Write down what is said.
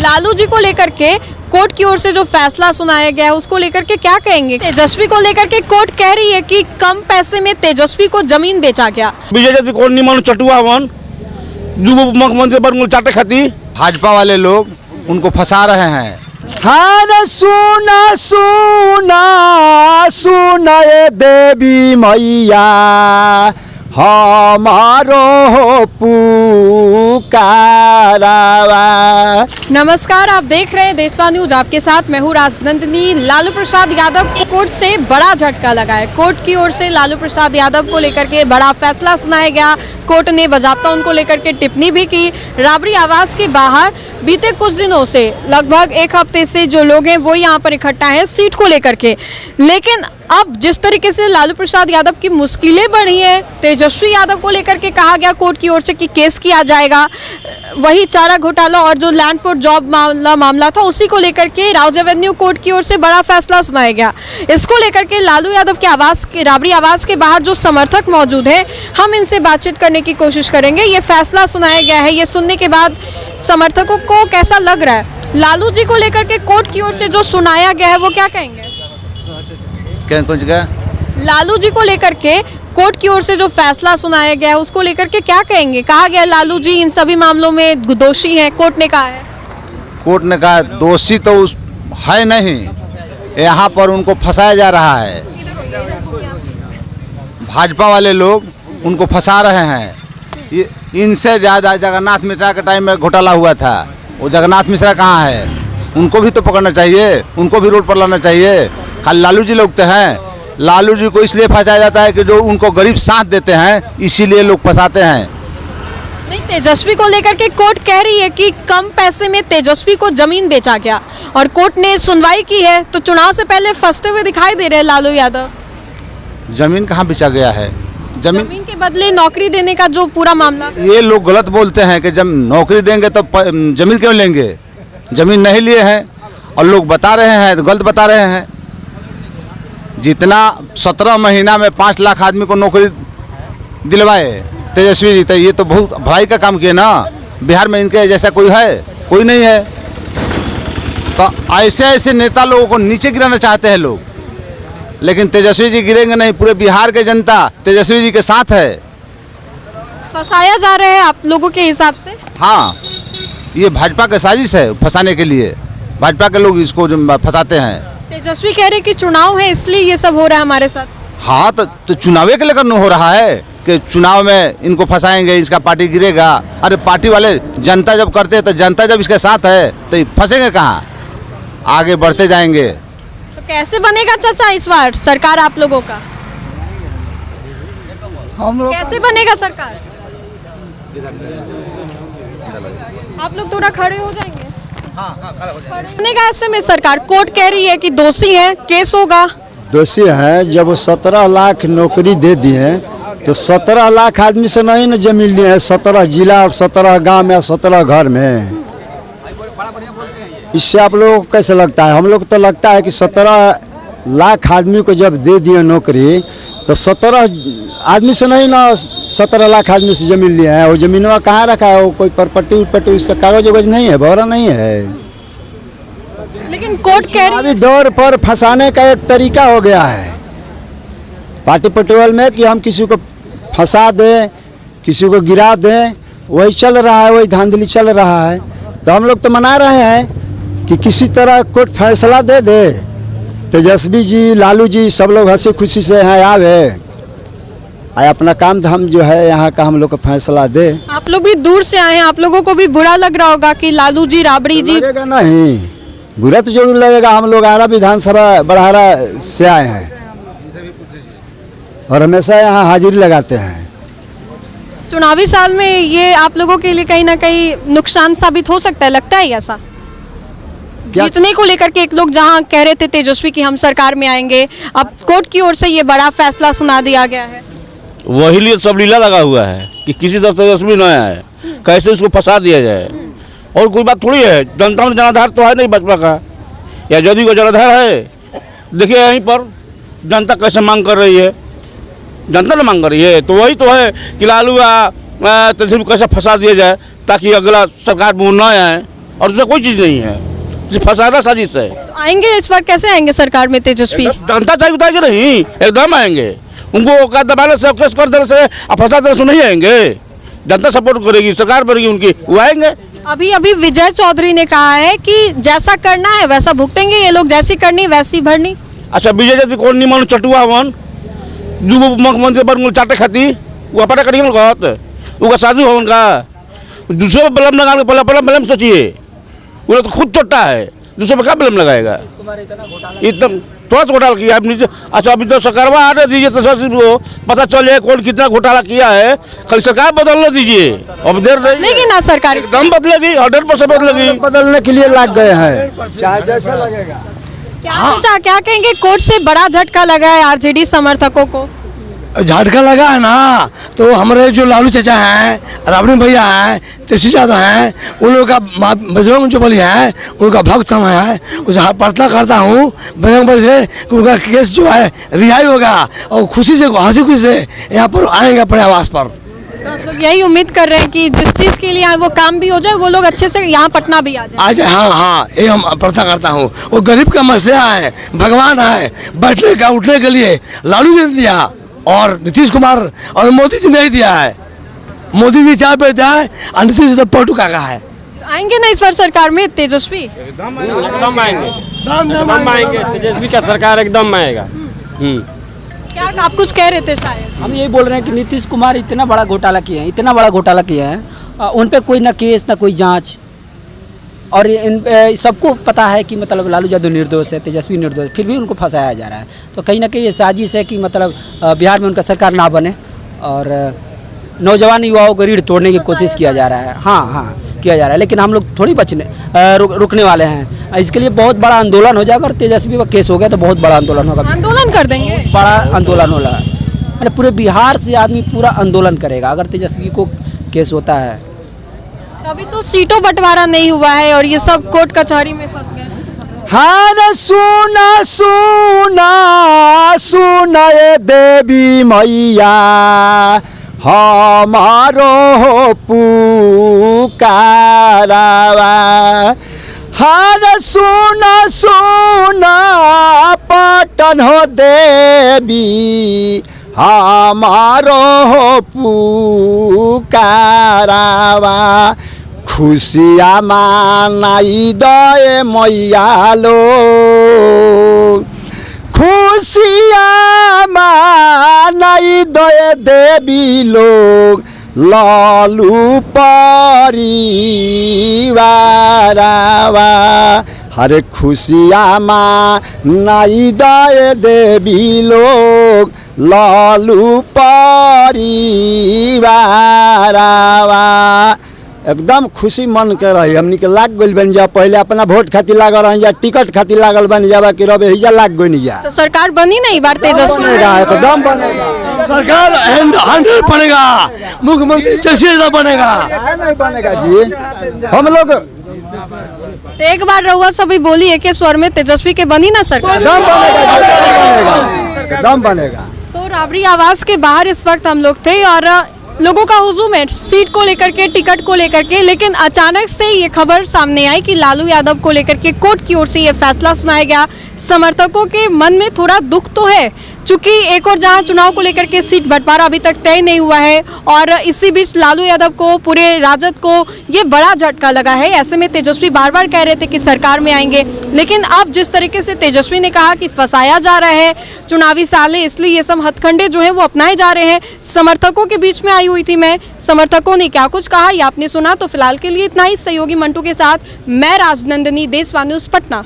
लालू जी को लेकर के कोर्ट की ओर से जो फैसला सुनाया गया है उसको लेकर के क्या कहेंगे? तेजस्वी को लेकर के कोर्ट कह रही है कि कम पैसे में तेजस्वी को जमीन बेचा गया। बीजेपी को निमन चटुआ वन जो मुख्यमंत्री पर चाटे खाती भाजपा वाले लोग उनको फंसा रहे हैं। हाँ सुना सुना सुना ये देवी मैया हमारो पुकारावा। नमस्कार, आप देख रहे हैं देशवा न्यूज। आपके साथ मैं हूँ राजनंदिनी। लालू प्रसाद यादव को कोर्ट से बड़ा झटका लगा है। कोर्ट की ओर से लालू प्रसाद यादव को लेकर के बड़ा फैसला सुनाया गया। कोर्ट ने बाज़ाब्ता उनको लेकर के टिप्पणी भी की। राबड़ी आवास के बाहर बीते कुछ दिनों से लगभग एक हफ्ते से जो लोग हैं वो यहाँ पर इकट्ठा हैं सीट को लेकर के। लेकिन अब जिस तरीके से लालू प्रसाद यादव की मुश्किलें बढ़ी हैं, तेजस्वी यादव को लेकर के कहा गया कोर्ट की ओर से कि केस किया जाएगा। वही चारा घोटाला और जो लैंड फॉर जॉब मामला था उसी को लेकर के राउज एवेन्यू कोर्ट की ओर से बड़ा फैसला सुनाया गया। इसको लेकर के लालू यादव के आवास के राबड़ी आवास के बाहर जो समर्थक मौजूद हैं, हम इनसे बातचीत करने की कोशिश करेंगे। ये फैसला सुनाया गया है, ये सुनने के बाद समर्थकों को कैसा लग रहा है? लालू जी को लेकर के कोर्ट की ओर से जो सुनाया गया है वो क्या कहेंगे? क्या कुछ क्या? लालू जी को लेकर के कोर्ट की ओर से जो फैसला सुनाया गया है उसको लेकर के क्या कहेंगे? कहा गया लालू जी इन सभी मामलों में दोषी हैं, कोर्ट ने कहा है। कोर्ट ने कहा दोषी तो है नहीं, यहाँ पर उनको फंसाया जा रहा है। भाजपा वाले लोग उनको फंसा रहे हैं। इनसे ज़्यादा जगन्नाथ मिश्रा के टाइम में घोटाला हुआ था। वो जगन्नाथ मिश्रा कहाँ है? उनको भी तो पकड़ना चाहिए, उनको भी रोड पर लाना चाहिए। खाली लालू जी लोग तो हैं। लालू जी को इसलिए फंसाया जाता है कि जो उनको गरीब साथ देते हैं, इसीलिए लोग फंसाते हैं। नहीं, तेजस्वी को लेकर के कोर्ट कह रही है कि कम पैसे में तेजस्वी को जमीन बेचा गया और कोर्ट ने सुनवाई की है। तो चुनाव से पहले फंसते हुए दिखाई दे रहे हैं लालू यादव। जमीन कहाँ बेचा गया है? जमीन के बदले नौकरी देने का जो पूरा मामला, ये लोग गलत बोलते हैं कि जब नौकरी देंगे तो जमीन क्यों लेंगे? जमीन नहीं लिए हैं और लोग बता रहे हैं, गलत बता रहे हैं। जितना 17 महीना में 5 लाख आदमी को नौकरी दिलवाए तेजस्वी जी, तो ये तो बहुत भलाई का काम किए ना। बिहार में इनके जैसा कोई है? कोई नहीं है। तो ऐसे ऐसे नेता लोगों को नीचे गिराना चाहते हैं लोग, लेकिन तेजस्वी जी गिरेंगे नहीं। पूरे बिहार के जनता तेजस्वी जी के साथ है। फंसाया जा रहा है आप लोगों के हिसाब से? हाँ, ये भाजपा का साजिश है फंसाने के लिए। भाजपा के लोग इसको फंसाते हैं। तेजस्वी कह रहे कि चुनाव है इसलिए ये सब हो रहा है हमारे साथ। हाँ, तो चुनाव के लेकर हो रहा है कि चुनाव में इनको फंसाएंगे, इसका पार्टी गिरेगा। अरे पार्टी वाले जनता जब करते हैं तो जनता जब इसके साथ है तो फंसेंगे कहाँ? आगे बढ़ते जाएंगे। तो कैसे बनेगा चाचा इस बार सरकार आप लोगों का? हम लोग कैसे बनेगा सरकार? आप लोग थोड़ा खड़े हो जाएंगे। बनेगा ऐसे में सरकार? कोर्ट कह रही है कि दोषी है, केस होगा। दोषी है। जब वो 17 लाख नौकरी दे दिए तो 17 लाख आदमी से नहीं न जमीन लिए है। 17 जिला और 17 गांव में, 17 घर में। इससे आप लोगों को कैसे लगता है? हम लोग तो लगता है कि 17 लाख आदमी को जब दे दिए नौकरी तो 17 आदमी से नहीं ना 17 लाख आदमी से जमीन लिए है। वो जमीन में कहाँ रखा है? वो कोई प्रॉपर्टी उपट्टी उसका कागज वगज नहीं है, भरा नहीं है। लेकिन कोर्ट कह रही अभी दौर पर फंसाने का एक तरीका हो गया है पार्टी पटवाल में कि हम किसी को फंसा दें, किसी को गिरा दें। वही चल रहा है, वही धांधली चल रहा है। तो हम लोग तो मना रहे हैं कि किसी तरह कोर्ट फैसला दे दे। तेजस्वी जी, लालू जी सब लोग हंसी खुशी से यहाँ आवे, अपना काम धाम जो है यहाँ का हम लोग को फैसला दे। आप लोग भी दूर से आए हैं, आप लोगों को भी बुरा लग रहा होगा कि लालू जी, राबड़ी जी। लगेगा नहीं, बुरा तो जरूर लगेगा। हम लोग आरा विधानसभा बड़हारा से आए हैं और हमेशा यहाँ हाजिरी लगाते हैं। चुनावी साल में ये आप लोगों के लिए कहीं ना कहीं नुकसान साबित हो सकता है, लगता है ऐसा? जीतने को लेकर के एक लोग जहां कह रहे थे तेजस्वी कि हम सरकार में आएंगे, अब कोर्ट की ओर से ये बड़ा फैसला सुना दिया गया है। वही लिए सब लीला लगा हुआ है कि किसी तरफ तेजस्वी न आए, कैसे उसको फंसा दिया जाए। और कोई बात थोड़ी है, जनता में जनाधार तो है नहीं भाजपा का, या जदयू का जनाधार है। देखिए यहीं पर जनता कैसे मांग कर रही है, जनता ने मांग कर रही है। तो वही तो है कि लालू तेजस्वी कैसे फंसा दिया जाए ताकि अगला सरकार में न आए। और उससे कोई चीज़ नहीं है, सिर्फ फंसाना साजिश है। तो आएंगे इस बार, कैसे आएंगे सरकार में तेजस्वी? जनता चाहिए उतार नहीं, एकदम आएंगे। उनको का दबाने से, केस कर देने से, फंसा देने से नहीं आएंगे। जनता सपोर्ट करेगी, सरकार बनेगी उनकी, वो आएंगे। अभी अभी विजय चौधरी ने कहा है कि जैसा करना है वैसा भुगतेंगे ये लोग, जैसी करनी वैसी भरनी। अच्छा विजय जैसे कौन नहीं मानो चटुआ वन जो मुख्यमंत्री पर चाटे खाती वो अपना करेंगे कहत उनका शादी हो उनका दूसरे पर बलम लगा पहले पहले बलम सोचिए, वो लोग तो खुद चोटा है, दूसरे पर क्या बलम लगाएगा? एकदम थोड़ा सा घोटाला किया आपने। अच्छा अभी तो सरकार आने दीजिए तो पता चल जाए कौन कितना घोटाला किया है, कल सरकार बदलने दीजिए, अब देर नहीं। लेकिन ना सरकार एकदम बदलेगी, 100% बदलेगी। बदलने के लिए लग गए हैं, चाहे जैसा लगेगा। क्या कहेंगे, कोर्ट से बड़ा झटका लगा है आरजेडी समर्थकों को? झटका लगा है ना, तो हमारे जो लालू चाचा हैं, राबड़ी भैया हैं, तेजस्वी यादव हैं, उन लोगों का बजरंग जो बली है उनका भक्त हम है, उसे प्रार्थना करता हूँ बजरंग बली से कि उनका केस जो है रिहाई होगा और खुशी से हंसी खुशी से यहाँ पर आएंगे अपने आवास पर। तो आप लोग यही उम्मीद कर रहे हैं कि जिस चीज़ के लिए आए वो काम भी हो जाए, वो लोग अच्छे से यहाँ पटना भी आ जाए। हाँ हाँ, ये हम प्रार्थना करता हूँ। वो गरीब का मसला है, भगवान है, बैठने का उठने के लिए लालू जी ने दिया और नीतीश कुमार और मोदी जी नहीं दिया है। मोदी जी चाय पे जाए और नीतीश जी तो पटुका का है। आएंगे ना इस बार सरकार में तेजस्वी? एकदम आएंगे, एकदम आएंगे, तेजस्वी का सरकार एकदम आएगा। क्या आप कुछ कह रहे थे शायद? हम यही बोल रहे हैं कि नीतीश कुमार इतना बड़ा घोटाला किए हैं, इतना बड़ा घोटाला किया है, उन पे कोई ना केस ना कोई जांच, और इन सबको पता है कि मतलब लालू यादव निर्दोष है, तेजस्वी निर्दोष है, फिर भी उनको फंसाया जा रहा है। तो कहीं ना कहीं ये साजिश है कि मतलब बिहार में उनका सरकार ना बने और नौजवान युवाओं को रीढ़ तोड़ने की कोशिश किया जा रहा है। हाँ किया जा रहा है, लेकिन हम लोग थोड़ी रुकने वाले हैं। इसके लिए बहुत बड़ा आंदोलन हो जाएगा, और तेजस्वी का केस हो गया तो बहुत बड़ा आंदोलन होगा। आंदोलन कर देंगे, बड़ा आंदोलन होगा, मतलब पूरे बिहार से आदमी पूरा आंदोलन करेगा अगर तेजस्वी को केस होता है। अभी तो सीटों बंटवारा नहीं हुआ है और ये सब कोर्ट कचहरी में फंस गए। हाँ न सुना सुना सुना ये देवी मैया हमारो पुकारावा। हाँ न सुना सुना पटन हो देवी हमारो पुकारावा। खुशिया मानाई दे मैया लो, खुशिया मानाई दे देवी लोग लालू परिवारावा। हरे खुशिया मानाई दे देवी लोग लालू परिवारावा। एकदम खुशी मन के रही हमनी के लाग गइल बन जा। पहले अपना वोट खातिर लागल रही जा, टिकट खातिर लागल बन जाबा कि रबे हिजा लाग गइल जा। तो सरकार बनी नहीं बार तेजस्वी बनेगा, एकदम बनेगा सरकार 100 बनेगा, मुख्यमंत्री तेजस्वी बनेगा। नहीं बनेगा जी, हम लोग तो एक बार रहुआ सभी बोली एक स्वर में तेजस्वी के बनी ना सरकार? एकदम बनेगा, एकदम बनेगा। तो राबड़ी आवास के बाहर इस वक्त हम लोग थे और लोगों का हुजूम है सीट को लेकर के, टिकट को लेकर के, लेकिन अचानक से ये खबर सामने आई कि लालू यादव को लेकर के कोर्ट की ओर से ये फैसला सुनाया गया। समर्थकों के मन में थोड़ा दुख तो है, चूंकि एक और जहां चुनाव को लेकर के सीट बंटवारा अभी तक तय नहीं हुआ है और इसी बीच लालू यादव को, पूरे राजद को ये बड़ा झटका लगा है। ऐसे में तेजस्वी बार बार कह रहे थे कि सरकार में आएंगे, लेकिन अब जिस तरीके से तेजस्वी ने कहा कि फंसाया जा रहा है, चुनावी साल है इसलिए ये सब हथकंडे जो है वो अपनाए जा रहे हैं। समर्थकों के बीच में आई हुई थी मैं, समर्थकों ने क्या कुछ कहा ये आपने सुना। तो फिलहाल के लिए इतना ही। सहयोगी मंटू के साथ मैं राजनंदिनी, देशवाणी न्यूज़ पटना।